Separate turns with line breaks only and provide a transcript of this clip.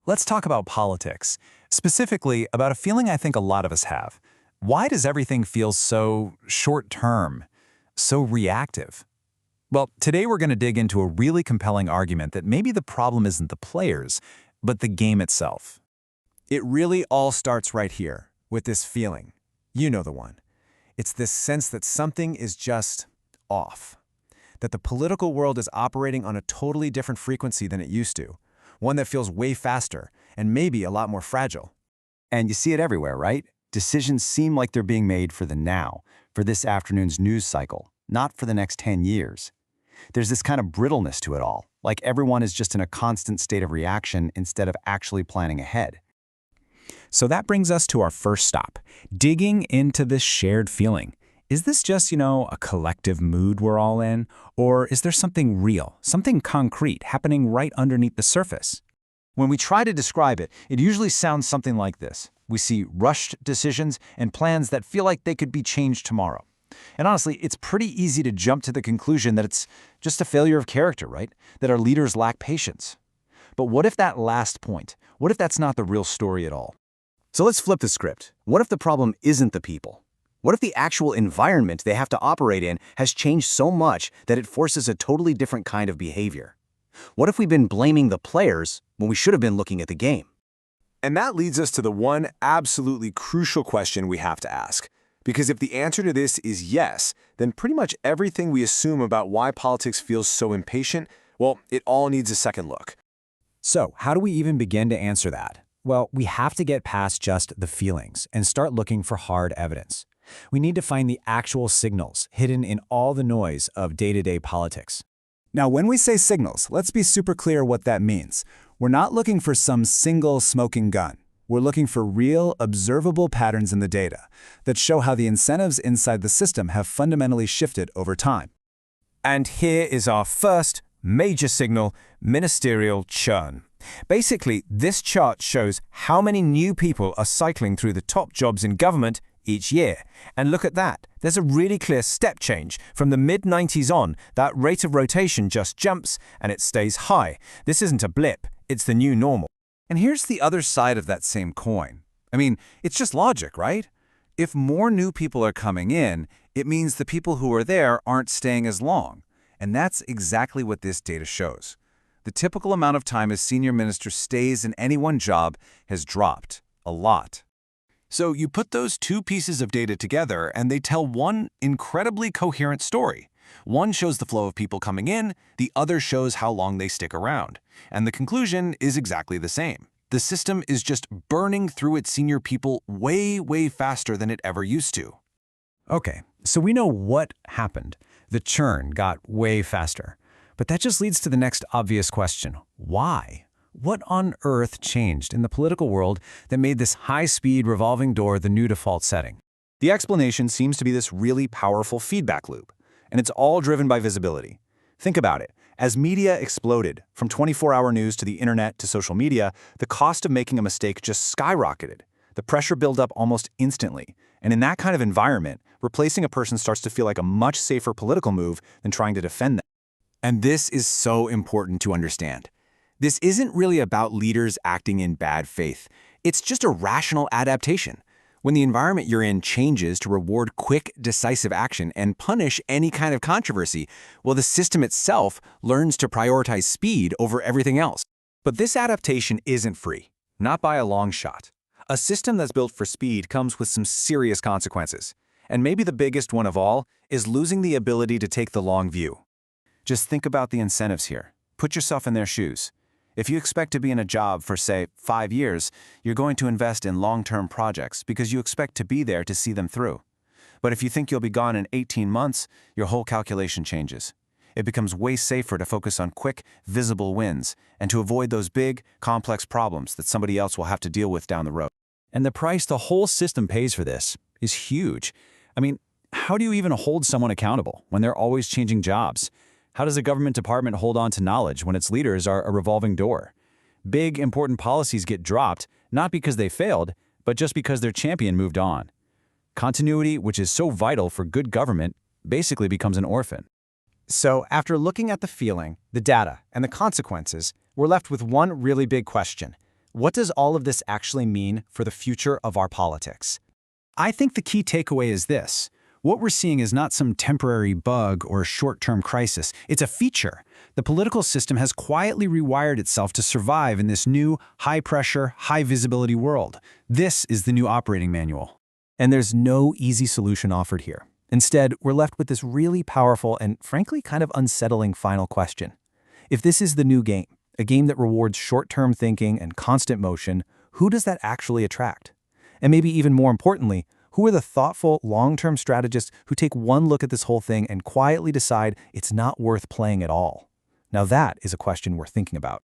Let's talk about politics, specifically about a feeling I think a lot of us have. Why does everything feel so short-term, so reactive? Well, today we're going to dig into a really compelling argument that maybe the problem isn't the players, but the game itself.
It really all starts right here, with this feeling. You know the one. It's this sense that something is just off. That the political world is operating on a totally different frequency than it used to. One that feels way faster, and maybe a lot more fragile.
And you see it everywhere, right? Decisions seem like they're being made for the now, for this afternoon's news cycle, not for the next 10 years. There's this kind of brittleness to it all, like everyone is just in a constant state of reaction instead of actually planning ahead.
So that brings us to our first stop, digging into this shared feeling. Is this just, a collective mood we're all in? Or is there something real, something concrete happening right underneath the surface?
When we try to describe it, it usually sounds something like this. We see rushed decisions and plans that feel like they could be changed tomorrow. And honestly, it's pretty easy to jump to the conclusion that it's just a failure of character, right? That our leaders lack patience. But what if that last point? What if that's not the real story at all? So let's flip the script. What if the problem isn't the people? What if the actual environment they have to operate in has changed so much that it forces a totally different kind of behavior? What if we've been blaming the players when we should have been looking at the game?
And that leads us to the one absolutely crucial question we have to ask. Because if the answer to this is yes, then pretty much everything we assume about why politics feels so impatient, well, it all needs a second look.
So, how do we even begin to answer that? Well, we have to get past just the feelings and start looking for hard evidence. We need to find the actual signals hidden in all the noise of day-to-day politics. Now, when we say signals, let's be super clear what that means. We're not looking for some single smoking gun. We're looking for real, observable patterns in the data that show how the incentives inside the system have fundamentally shifted over time.
And here is our first major signal, ministerial churn. Basically, this chart shows how many new people are cycling through the top jobs in government each year. And look at that. There's a really clear step change. From the mid-90s on, that rate of rotation just jumps and it stays high. This isn't a blip. It's the new normal.
And here's the other side of that same coin. I mean, it's just logic, right? If more new people are coming in, it means the people who are there aren't staying as long. And that's exactly what this data shows. The typical amount of time a senior minister stays in any one job has dropped a lot. So you put those two pieces of data together and they tell one incredibly coherent story. One shows the flow of people coming in, the other shows how long they stick around. And the conclusion is exactly the same. The system is just burning through its senior people way, way faster than it ever used to.
Okay, so we know what happened. The churn got way faster. But that just leads to the next obvious question. Why? What on earth changed in the political world that made this high-speed revolving door the new default setting?
The explanation seems to be this really powerful feedback loop, and it's all driven by visibility. Think about it. As media exploded, from 24-hour news to the internet to social media, the cost of making a mistake just skyrocketed. The pressure built up almost instantly, and in that kind of environment, replacing a person starts to feel like a much safer political move than trying to defend them. And this is so important to understand. This isn't really about leaders acting in bad faith. It's just a rational adaptation. When the environment you're in changes to reward quick, decisive action and punish any kind of controversy, well, the system itself learns to prioritize speed over everything else. But this adaptation isn't free, not by a long shot. A system that's built for speed comes with some serious consequences. And maybe the biggest one of all is losing the ability to take the long view. Just think about the incentives here. Put yourself in their shoes. If you expect to be in a job for, say, 5 years, you're going to invest in long-term projects because you expect to be there to see them through. But if you think you'll be gone in 18 months, your whole calculation changes. It becomes way safer to focus on quick, visible wins and to avoid those big, complex problems that somebody else will have to deal with down the road.
And the price the whole system pays for this is huge. I mean, how do you even hold someone accountable when they're always changing jobs? How does a government department hold on to knowledge when its leaders are a revolving door? Big, important policies get dropped, not because they failed, but just because their champion moved on. Continuity, which is so vital for good government, basically becomes an orphan.
So, after looking at the feeling, the data, and the consequences, we're left with one really big question.
what does all of this actually mean for the future of our politics? I think the key takeaway is this. What we're seeing is not some temporary bug or short-term crisis. It's a feature. The political system has quietly rewired itself to survive in this new, high-pressure, high-visibility world. This is the new operating manual. And there's no easy solution offered here. Instead, we're left with this really powerful and, frankly, kind of unsettling final question. If this is the new game, a game that rewards short-term thinking and constant motion, who does that actually attract? And maybe even more importantly, who are the thoughtful, long-term strategists who take one look at this whole thing and quietly decide it's not worth playing at all? Now that is a question we're thinking about.